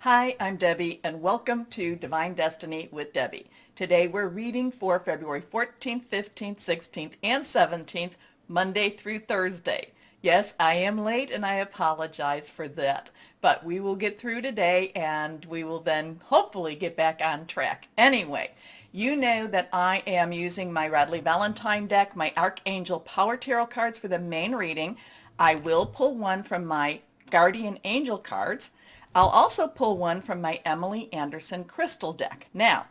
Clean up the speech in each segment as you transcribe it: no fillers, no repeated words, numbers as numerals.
Hi, I'm Debbie, and welcome to Divine Destiny with Debbie. Today we're reading for February 14th, 15th, 16th, and 17th, Monday through Thursday. Yes, I am late, and I apologize for that. But we will get through today, and we will then hopefully get back on track. Anyway, you know that I am using my Radley Valentine deck, my Archangel Power Tarot cards for the main reading. I will pull one from my Guardian Angel cards. I'll also pull one from my Emily Anderson crystal deck. Now,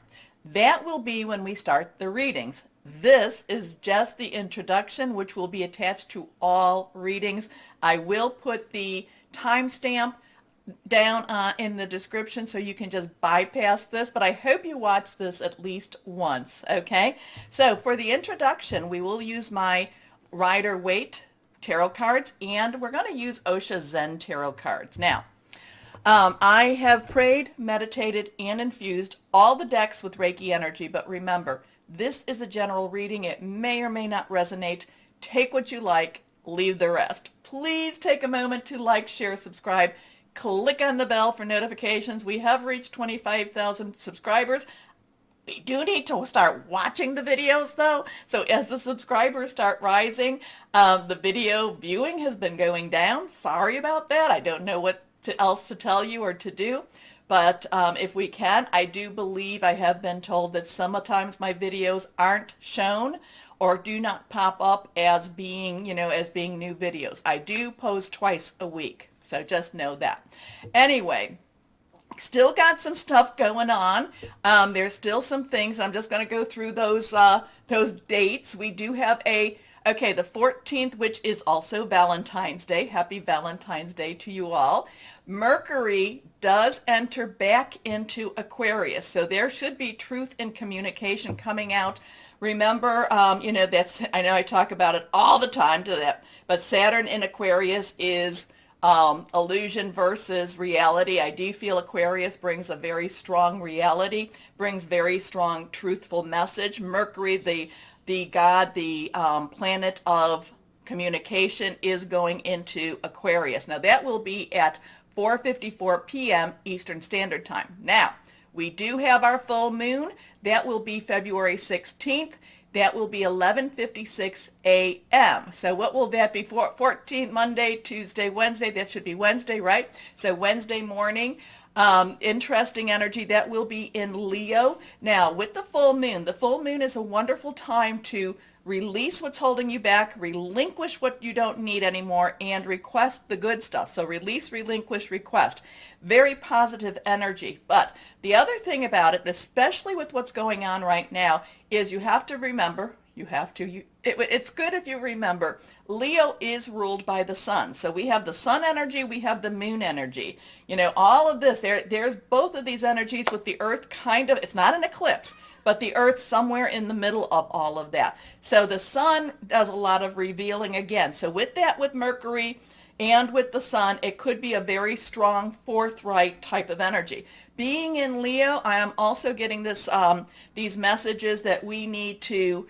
that will be when we start the readings. This is just the introduction, which will be attached to all readings. I will put the timestamp down in the description so you can just bypass this, but I hope you watch this at least once, okay? So for the introduction, we will use my Rider-Waite tarot cards, and we're going to use Osho Zen tarot cards. Now, I have prayed, meditated, and infused all the decks with Reiki energy, but remember, this is a general reading. It may or may not resonate. Take what you like, leave the rest. Please take a moment to like, share, subscribe. Click on the bell for notifications. We have reached 25,000 subscribers. We do need to start watching the videos though. So as the subscribers start rising, the video viewing has been going down. Sorry about that. I don't know what else to tell you or to do, but if we can, I do believe I have been told that sometimes my videos aren't shown or do not pop up as being, as being new videos. I do post twice a week, so just know that. Anyway, still got some stuff going on. There's still some things. I'm just going to go through those dates. We do have the 14th, which is also Valentine's Day. Happy Valentine's Day to you all. Mercury does enter back into Aquarius, so there should be truth and communication coming out. Remember, I know I talk about it all the time to that, but Saturn in Aquarius is illusion versus reality. I do feel Aquarius brings a very strong reality, brings very strong truthful message. Mercury, the god, the planet of communication, is going into Aquarius. Now that will be at 4:54 p.m. Eastern Standard Time. Now, we do have our full moon. That will be February 16th. That will be 11:56 a.m. So what will that be for? 14th, Monday, Tuesday, Wednesday. That should be Wednesday, right? So Wednesday morning. Interesting energy. That will be in Leo. Now, with the full moon is a wonderful time to release what's holding you back, relinquish what you don't need anymore, and request the good stuff. So release, relinquish, request. Very positive energy. But the other thing about it, especially with what's going on right now, is you have to remember, it's good if you remember, Leo is ruled by the sun. So we have the sun energy, we have the moon energy. All of this, there's both of these energies with the earth it's not an eclipse, but the earth somewhere in the middle of all of that. So the sun does a lot of revealing again. So with Mercury and with the sun, it could be a very strong, forthright type of energy. Being in Leo, I am also getting these messages that we need to,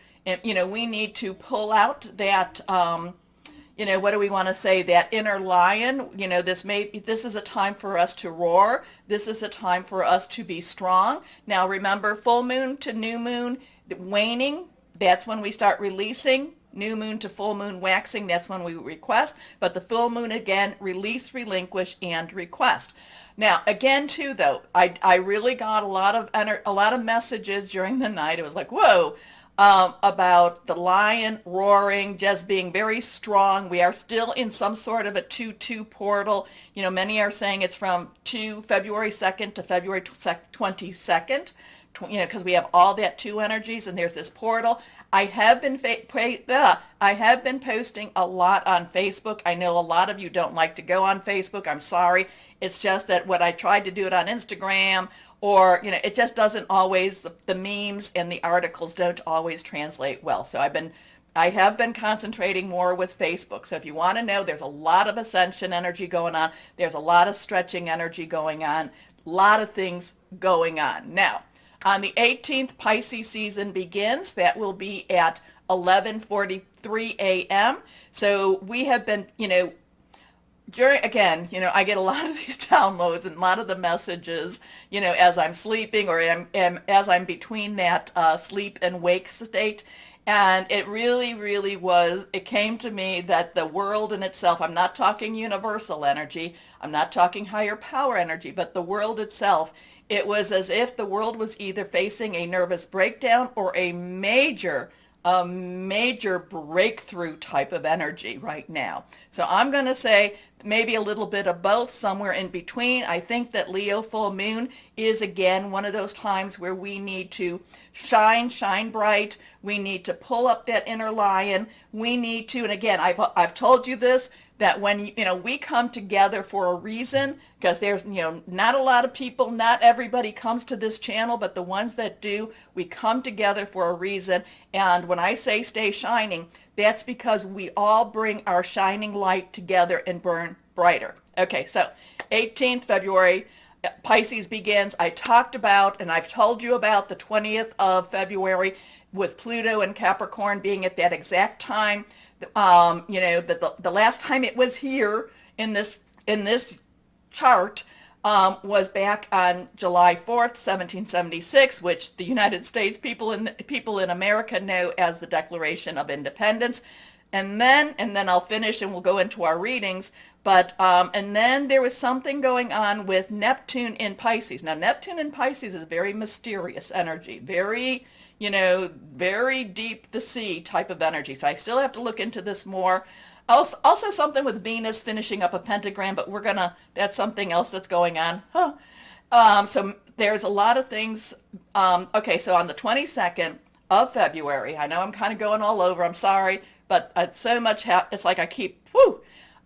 pull out that, what do we want to say, that inner lion. This is a time for us to roar. This is a time for us to be strong. Now remember, full moon to new moon waning, that's when we start releasing. New moon to full moon waxing, that's when we request. But the full moon, again, release, relinquish, and request. Now, again, too, though, I really got a lot of messages during the night. It was like, whoa, about the lion roaring, just being very strong. We are still in some sort of a 2-2 portal. Many are saying it's from February 2nd to February 22nd, because we have all that 2 energies, and there's this portal. I have been posting a lot on Facebook. I know a lot of you don't like to go on Facebook. I'm sorry. It's just that when I tried to do it on Instagram, or it just doesn't always, the memes and the articles don't always translate well. So I have been concentrating more with Facebook. So if you want to know, there's a lot of ascension energy going on. There's a lot of stretching energy going on. A lot of things going on. Now, on the 18th, Pisces season begins. That will be at 11:43 a.m. So we have been, again, I get a lot of these downloads and a lot of the messages, as I'm sleeping or as I'm between that sleep and wake state. And it really, really it came to me that the world in itself, I'm not talking universal energy, I'm not talking higher power energy, but the world itself, it was as if the world was either facing a nervous breakdown or a major breakthrough type of energy right now. So I'm going to say maybe a little bit of both, somewhere in between. I think that Leo full moon is again one of those times where we need to shine bright. We need to pull up that inner lion. We need to, and again, I've told you this, that when we come together for a reason, because there's not a lot of people, not everybody comes to this channel, but the ones that do, we come together for a reason. And when I say stay shining, that's because we all bring our shining light together and burn brighter. Okay, so 18th February, Pisces begins. I talked about, and I've told you about the 20th of February with Pluto and Capricorn being at that exact time. The last time it was here in this chart was back on July 4th, 1776, which the United States people in America know as the Declaration of Independence. And then I'll finish and we'll go into our readings. But and then there was something going on with Neptune in Pisces. Now, Neptune in Pisces is very mysterious energy, very very deep the sea type of energy. So I still have to look into this more. Also something with Venus finishing up a pentagram, but that's something else that's going on. So there's a lot of things. Okay, so on the 22nd of February, I know I'm kind of going all over, I'm sorry, but so much, it's like I keep,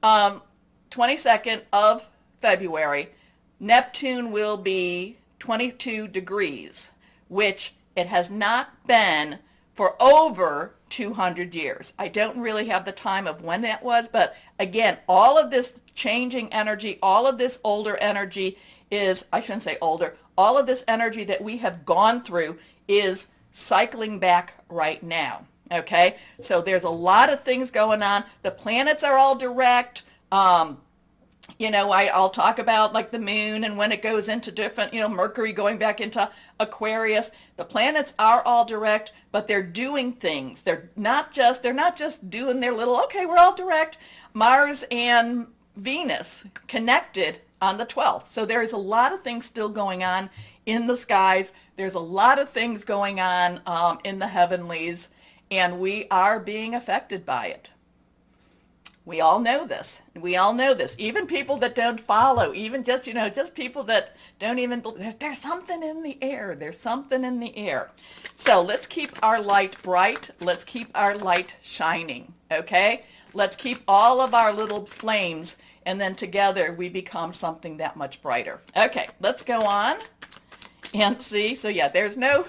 22nd of February, Neptune will be 22 degrees, which it has not been for over 200 years. I don't really have the time of when that was, but again, all of this changing energy, all of this older energy I shouldn't say older, all of this energy that we have gone through is cycling back right now. Okay, so there's a lot of things going on. The planets are all direct. I'll talk about like the moon and when it goes into different, Mercury going back into Aquarius. The planets are all direct, but they're doing things. They're not just doing their little, okay, we're all direct. Mars and Venus connected on the 12th. So there's a lot of things still going on in the skies. There's a lot of things going on in the heavenlies, and we are being affected by it. We all know this. We all know this. Even people that don't follow, even just people that don't even believe, there's something in the air. There's something in the air. So let's keep our light bright. Let's keep our light shining, okay? Let's keep all of our little flames, and then together we become something that much brighter. Okay, let's go on and see. So yeah, there's no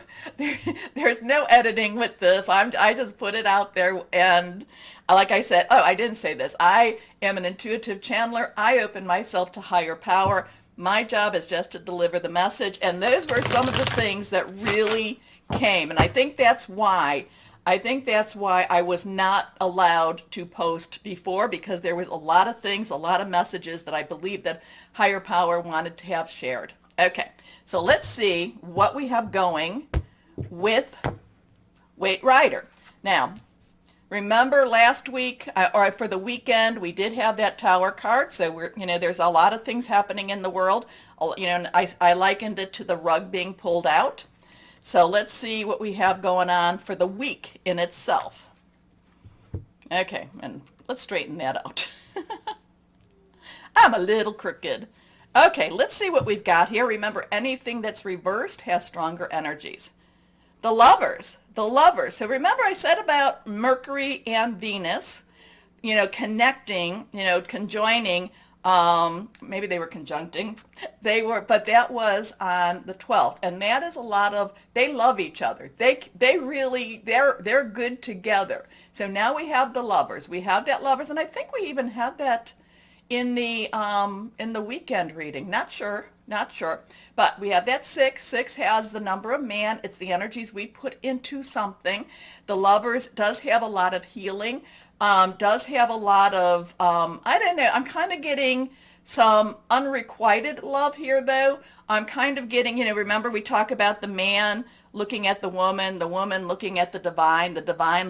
editing with this. I just put it out there, and like I said, I didn't say this. I am an intuitive channeler. I open myself to higher power. My job is just to deliver the message, and those were some of the things that really came. And I think that's why I was not allowed to post before, because there was a lot of things, a lot of messages that I believe that higher power wanted to have shared. Okay, so let's see what we have going with Waite Rider. Now, remember last week, or for the weekend, we did have that Tower card. So there's a lot of things happening in the world. I likened it to the rug being pulled out. So let's see what we have going on for the week in itself. Okay, and let's straighten that out. I'm a little crooked. Okay, let's see what we've got here. Remember, anything that's reversed has stronger energies. The lovers. So remember I said about Mercury and Venus, connecting, conjoining, maybe they were conjuncting, but that was on the 12th. And that is a lot of, they love each other. They're good together. So now we have the lovers. We have that lovers, and I think we even had that in the weekend reading. Not sure. But we have that 6. 6 has the number of man. It's the energies we put into something. The lovers does have a lot of healing. does have a lot of, I don't know, I'm kind of getting some unrequited love here, though. I'm kind of getting, remember we talk about the man looking at the woman looking at the divine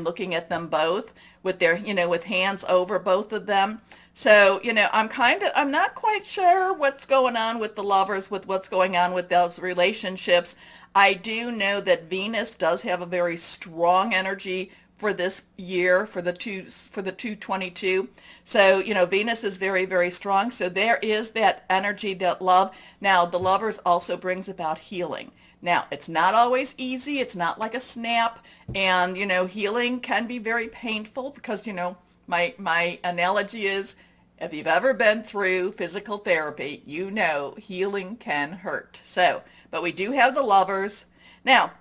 looking at them both with their, with hands over both of them. So, I'm not quite sure what's going on with the lovers, with what's going on with those relationships. I do know that Venus does have a very strong energy for this year, for the 222. So, Venus is very, very strong. So there is that energy, that love. Now, the lovers also brings about healing. Now, it's not always easy. It's not like a snap. And, healing can be very painful because, my analogy is, if you've ever been through physical therapy, healing can hurt. So, but we do have the lovers. Now,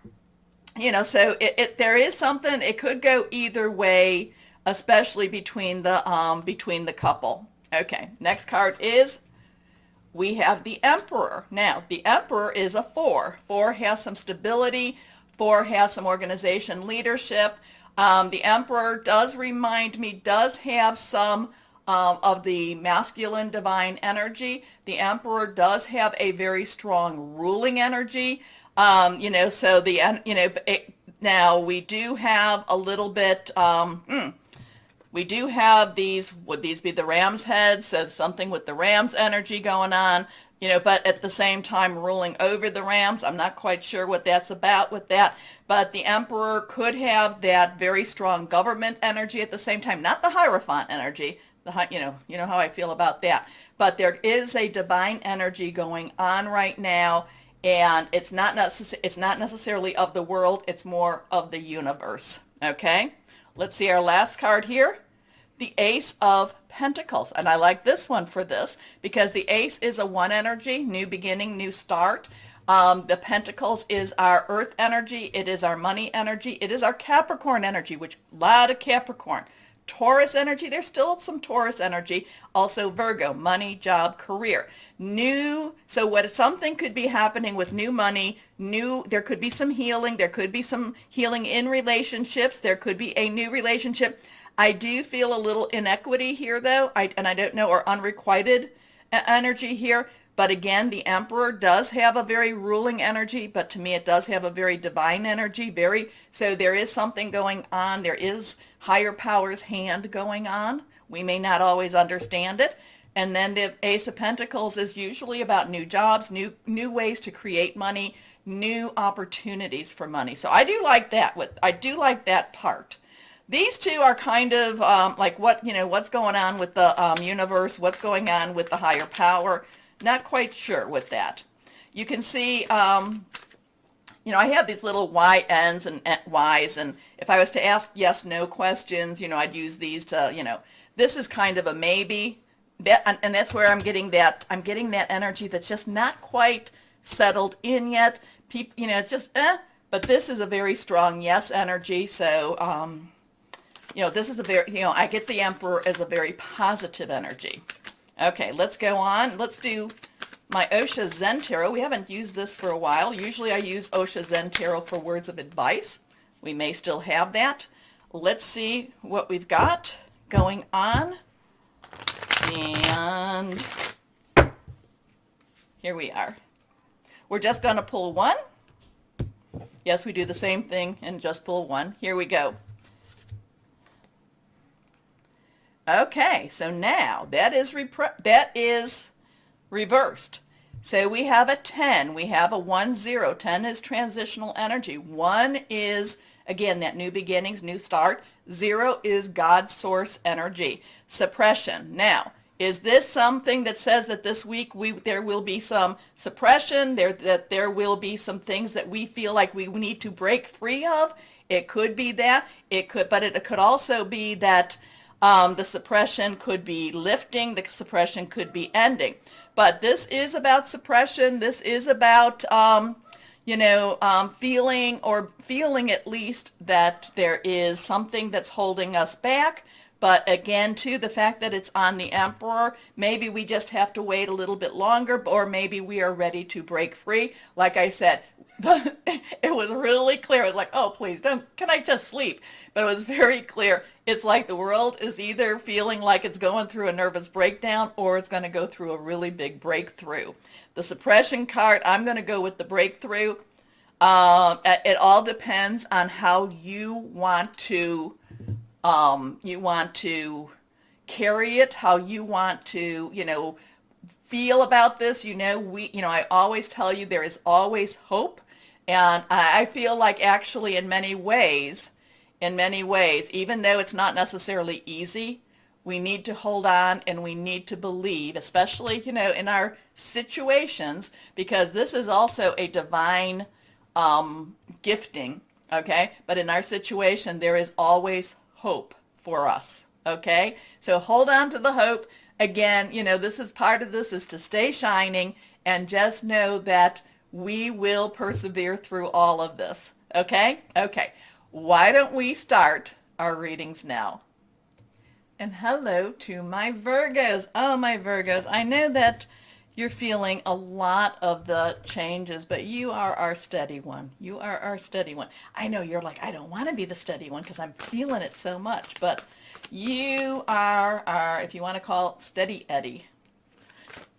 so there is something, it could go either way, especially between the couple. Okay, next card is, we have the Emperor. Now, the Emperor is a 4. 4 has some stability. 4 has some organization, leadership. The Emperor does have some of the masculine divine energy. The Emperor does have a very strong ruling energy. So now we do have a little bit, we do have these, would these be the ram's heads? So something with the ram's energy going on, but at the same time ruling over the rams. I'm not quite sure what that's about with that, but the Emperor could have that very strong government energy at the same time, not the Hierophant energy. You know how I feel about that. But there is a divine energy going on right now, and it's not necessarily of the world, it's more of the universe. Okay? Let's see our last card here. The Ace of Pentacles. And I like this one for this because the Ace is a 1 energy, new beginning, new start. The Pentacles is our earth energy. It is our money energy. It is our Capricorn energy, which a lot of Capricorn. Taurus energy, there's still some Taurus energy. Also Virgo, money, job, career. Something could be happening with new money, there could be some healing, there could be some healing in relationships, there could be a new relationship. I do feel a little inequity here though, I don't know, or unrequited energy here. But again, the Emperor does have a very ruling energy, but to me it does have a very divine energy. So there is something going on. There is higher power's hand going on. We may not always understand it. And then the Ace of Pentacles is usually about new jobs, new ways to create money, new opportunities for money. So I do like that. I do like that part. These two are kind of like what's going on with the universe, what's going on with the higher power. Not quite sure with that. You can see, I have these little YNs and Ys, and if I was to ask yes/no questions, I'd use these to, this is kind of a maybe. And that's where I'm getting that energy that's just not quite settled in yet. People, it's just, but this is a very strong yes energy. So, this is a very, I get the Emperor as a very positive energy. Okay, let's go on. Let's do my Osha Zen Tarot. We haven't used this for a while. Usually I use Osha Zen Tarot for words of advice. We may still have that. Let's see what we've got going on. And here we are. We're just going to pull one. Yes, we do the same thing and just pull one. Here we go. Okay, so now that is reversed. So we have a 10. We have a 1-0. 10 is transitional energy. 1 is, again, that new beginnings, new start. 0 is God source energy. Suppression. Now, is this something that says that this week there will be some suppression, that there will be some things that we feel like we need to break free of? It could be that. But it could also be that the suppression could be lifting, the suppression could be ending. But this is about suppression. This is about, feeling at least that there is something that's holding us back. But again, too, the fact that it's on the Emperor, maybe we just have to wait a little bit longer, or maybe we are ready to break free. Like I said, But it was really clear. It was like, oh, please don't, can I just sleep? But it was very clear. It's like the world is either feeling like it's going through a nervous breakdown or it's going to go through a really big breakthrough. The suppression card, I'm going to go with the breakthrough. It all depends on how you want to carry it, how you want to, feel about this. I always tell you there is always hope. And I feel like actually in many ways, even though it's not necessarily easy, we need to hold on and we need to believe, especially, in our situations, because this is also a divine gifting, okay? But in our situation, there is always hope for us, okay? So hold on to the hope. Again, this is part of this is to stay shining and just know that we will persevere through all of this, okay? Okay, why don't we start our readings now? And hello to my Virgos. Oh, my Virgos, I know that you're feeling a lot of the changes, but you are our steady one. You are our steady one. I know you're like, I don't want to be the steady one because I'm feeling it so much, but you are our, if you want to call it, steady Eddie.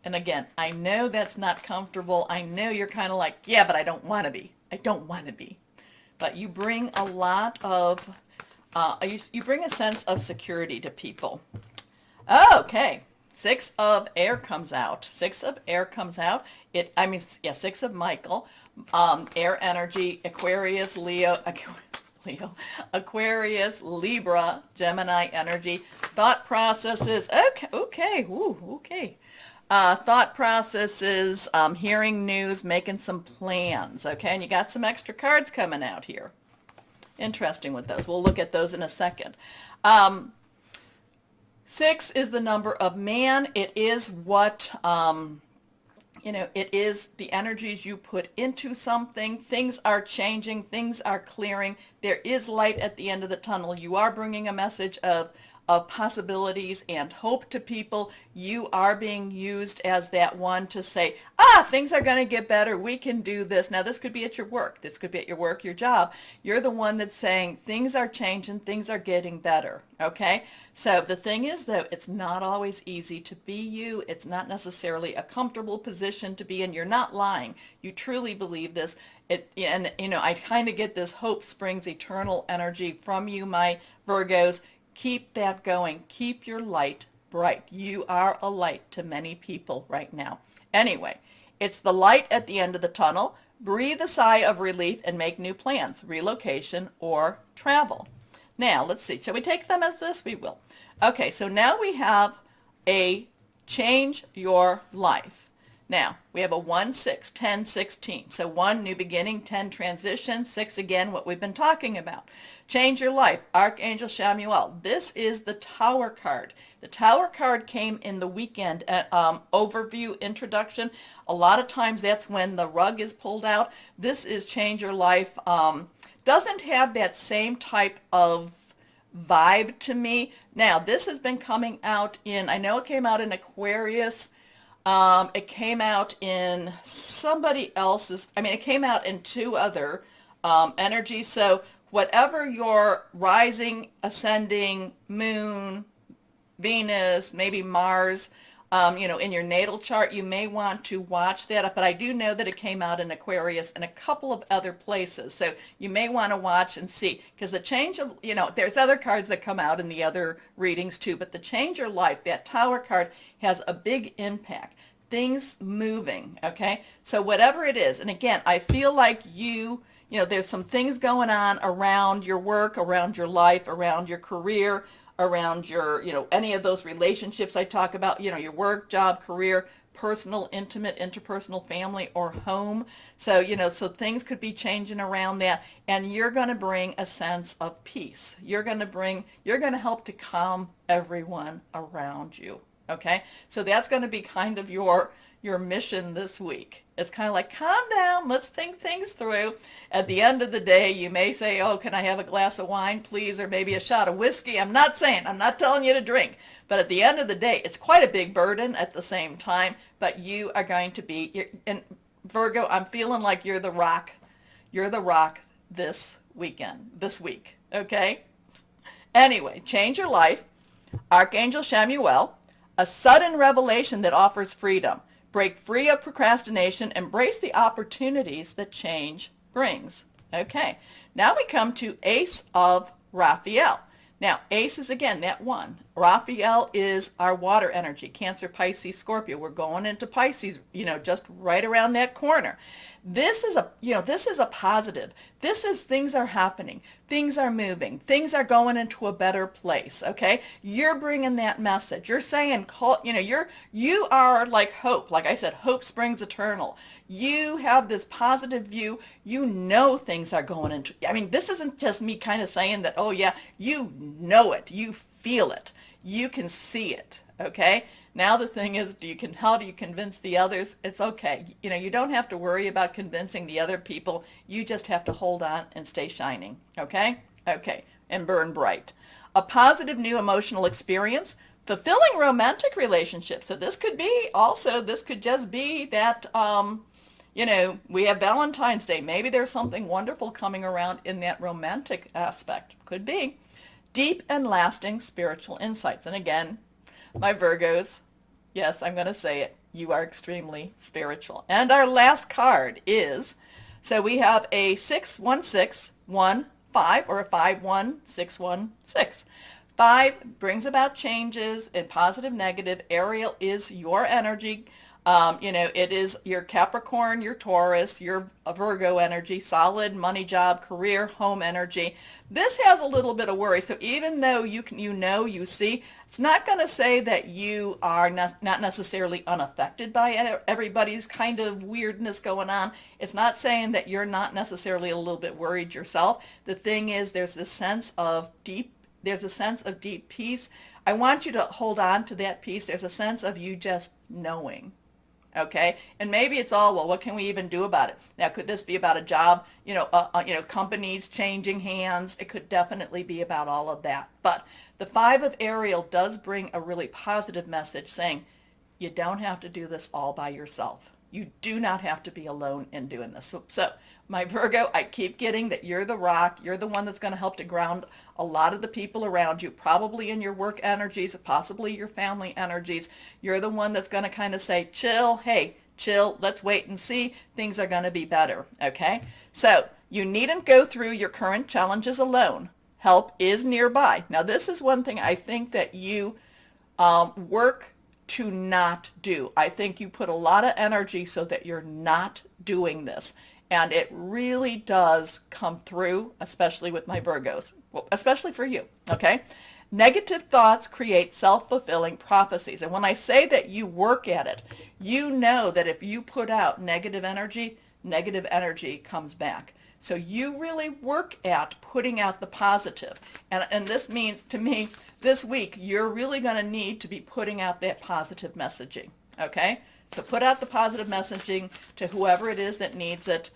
And again, I know that's not comfortable. I know you're kind of like, yeah, but I don't want to be. I don't want to be. But you bring a lot of, you bring a sense of security to people. Okay. Six of air comes out. Six of air comes out. Six of Michael. Air energy, Aquarius, Leo, Aquarius, Libra, Gemini energy. Thought processes. Okay. Ooh, okay. Thought processes, hearing news, making some plans. Okay, and you got some extra cards coming out here. Interesting with those. We'll look at those in a second. 6 is the number of man. It is what, it is the energies you put into something. Things are changing. Things are clearing. There is light at the end of the tunnel. You are bringing a message of possibilities and hope to people. You are being used as that one to say, things are going to get better. We can do this. Now, this could be at your work. This could be at your work, your job. You're the one that's saying things are changing. Things are getting better. Okay? So the thing is, though, it's not always easy to be you. It's not necessarily a comfortable position to be in. You're not lying. You truly believe this. I kind of get this hope springs eternal energy from you, my Virgos. Keep that going. Keep your light bright. You are a light to many people right now. Anyway, it's the light at the end of the tunnel. Breathe a sigh of relief and make new plans, relocation or travel. Now, let's see. Shall we take them as this? We will. Okay, so now we have a change your life. Now, we have a 1, 6, 10, 16. So 1, new beginning, 10, transition, 6, again, what we've been talking about. Change your life, Archangel Chamuel. This is the Tower card. The Tower card came in the weekend overview introduction. A lot of times that's when the rug is pulled out. This is Change Your Life. Doesn't have that same type of vibe to me. Now, this has been coming out I know it came out in Aquarius. It came out in somebody else's, it came out in 2 other energies. So whatever your rising, ascending, moon, Venus, maybe Mars, in your natal chart, you may want to watch that. But I do know that it came out in Aquarius and a couple of other places. So you may want to watch and see, because the change of, there's other cards that come out in the other readings too, but the Change Your Life, that Tower card has a big impact. Things moving, okay? So whatever it is, and again, I feel like there's some things going on around your work, around your life, around your career, around your, any of those relationships I talk about, your work, job, career, personal, intimate, interpersonal, family, or home. So, so things could be changing around that, and you're going to bring a sense of peace. You're going to help to calm everyone around you. Okay? So that's going to be kind of your mission this week. It's kind of like, calm down, let's think things through. At the end of the day, you may say, oh, can I have a glass of wine, please, or maybe a shot of whiskey? I'm not telling you to drink. But at the end of the day, it's quite a big burden at the same time, but you are going to be, and Virgo, I'm feeling like you're the rock You're the rock this week, okay? Anyway, change your life. Archangel Chamuel, a sudden revelation that offers freedom. Break free of procrastination. Embrace the opportunities that change brings. Okay, now we come to Ace of Raphael. Now, Ace is, again, that one. Raphael is our water energy, Cancer, Pisces, Scorpio. We're going into Pisces, just right around that corner. This is a positive. This is things are happening. Things are moving. Things are going into a better place, okay? You're bringing that message. You're saying, you are like hope. Like I said, hope springs eternal. You have this positive view. You know things are going into, this isn't just me kind of saying that, oh yeah, you know it. You feel it. You can see it, okay? Now the thing is, how do you convince the others? It's okay. You don't have to worry about convincing the other people. You just have to hold on and stay shining, okay? Okay, and burn bright. A positive new emotional experience, fulfilling romantic relationships. So this could just be that, we have Valentine's Day. Maybe there's something wonderful coming around in that romantic aspect. Could be. Deep and lasting spiritual insights. And again, my Virgos, yes, I'm going to say it, you are extremely spiritual. And our last card is, so we have a 61615 or a 51616. 5 brings about changes in positive, negative. Ariel is your energy. It is your Capricorn, your Taurus, your Virgo energy, solid money, job, career, home energy. This has a little bit of worry. So even though you see, it's not going to say that you are not necessarily unaffected by everybody's kind of weirdness going on. It's not saying that you're not necessarily a little bit worried yourself. The thing is, there's a sense of deep peace. I want you to hold on to that peace. There's a sense of you just knowing. Okay, and maybe it's all, well, what can we even do about it? Now, could this be about a job, companies changing hands? It could definitely be about all of that. But the 5 of Ariel does bring a really positive message saying, you don't have to do this all by yourself. You do not have to be alone in doing this. So my Virgo, I keep getting that you're the rock. You're the one that's going to help to ground a lot of the people around you, probably in your work energies, possibly your family energies. You're the one that's going to kind of say, chill, hey, chill, let's wait and see. Things are going to be better, okay? So you needn't go through your current challenges alone. Help is nearby. Now, this is one thing I think that you work to not do. I think you put a lot of energy so that you're not doing this. And it really does come through, especially with my Virgos. Well, especially for you, okay? Negative thoughts create self-fulfilling prophecies. And when I say that you work at it, you know that if you put out negative energy comes back. So you really work at putting out the positive. And this means, to me, this week, you're really going to need to be putting out that positive messaging, okay? So put out the positive messaging to whoever it is that needs it.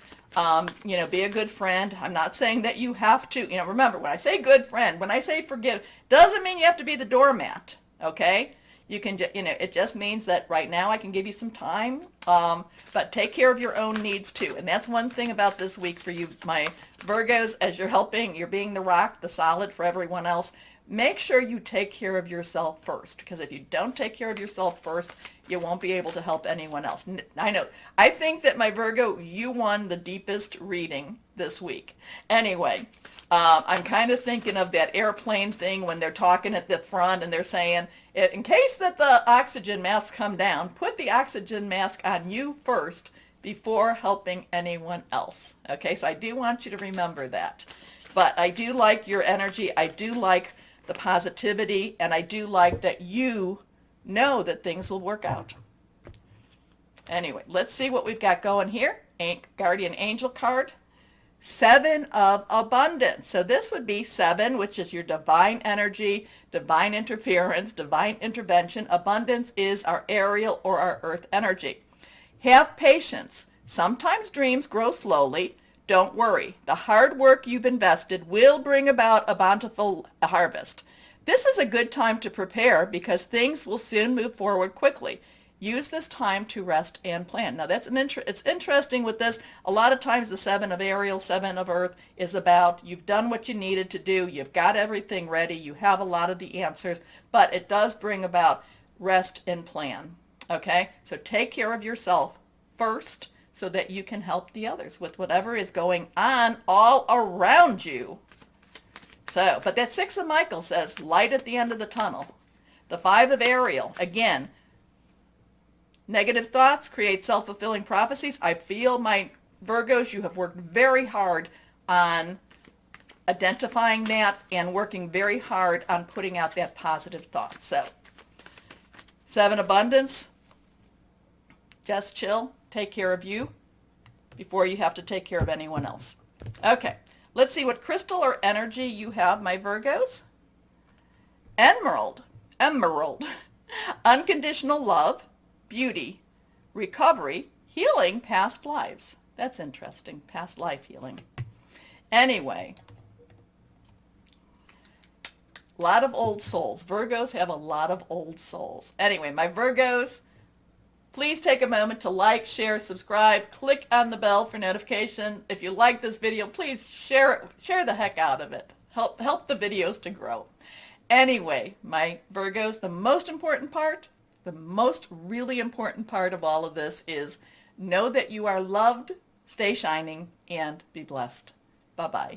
Be a good friend. I'm not saying that you have to. Remember, when I say good friend, when I say forgive, doesn't mean you have to be the doormat, okay? You can, it just means that right now I can give you some time, but take care of your own needs too. And that's one thing about this week for you, my Virgos, as you're being the rock, the solid for everyone else. Make sure you take care of yourself first, because if you don't take care of yourself first, you won't be able to help anyone else. I know. I think that, my Virgo, you won the deepest reading this week. Anyway, I'm kind of thinking of that airplane thing when they're talking at the front and they're saying, in case that the oxygen masks come down, put the oxygen mask on you first before helping anyone else. Okay, so I do want you to remember that. But I do like your energy. I do like the positivity, and I do like that you know that things will work out. Anyway, let's see what we've got going here. Guardian Angel card, 7 of Abundance. So this would be 7, which is your divine energy, divine interference, divine intervention. Abundance is our aerial or our earth energy. Have patience. Sometimes dreams grow slowly. Don't worry. The hard work you've invested will bring about a bountiful harvest. This is a good time to prepare because things will soon move forward quickly. Use this time to rest and plan. Now that's it's interesting with this. A lot of times the Seven of Ariel, Seven of Earth is about you've done what you needed to do. You've got everything ready. You have a lot of the answers, but it does bring about rest and plan. Okay? So take care of yourself first so that you can help the others with whatever is going on all around you. So, but that Six of Michael says light at the end of the tunnel. The Five of Ariel, again, negative thoughts create self-fulfilling prophecies. I feel, my Virgos, you have worked very hard on identifying that and working very hard on putting out that positive thought. So, Seven, Abundance, just chill, take care of you before you have to take care of anyone else. Okay, let's see what crystal or energy you have, my Virgos. Emerald, unconditional love, beauty, recovery, healing past lives. That's interesting, past life healing. Anyway, a lot of old souls. Virgos have a lot of old souls. Anyway, my Virgos, please take a moment to like, share, subscribe, click on the bell for notification. If you like this video, please share the heck out of it. Help the videos to grow. Anyway, my Virgos, the most important part, the most really important part of all of this is know that you are loved, stay shining, and be blessed. Bye-bye.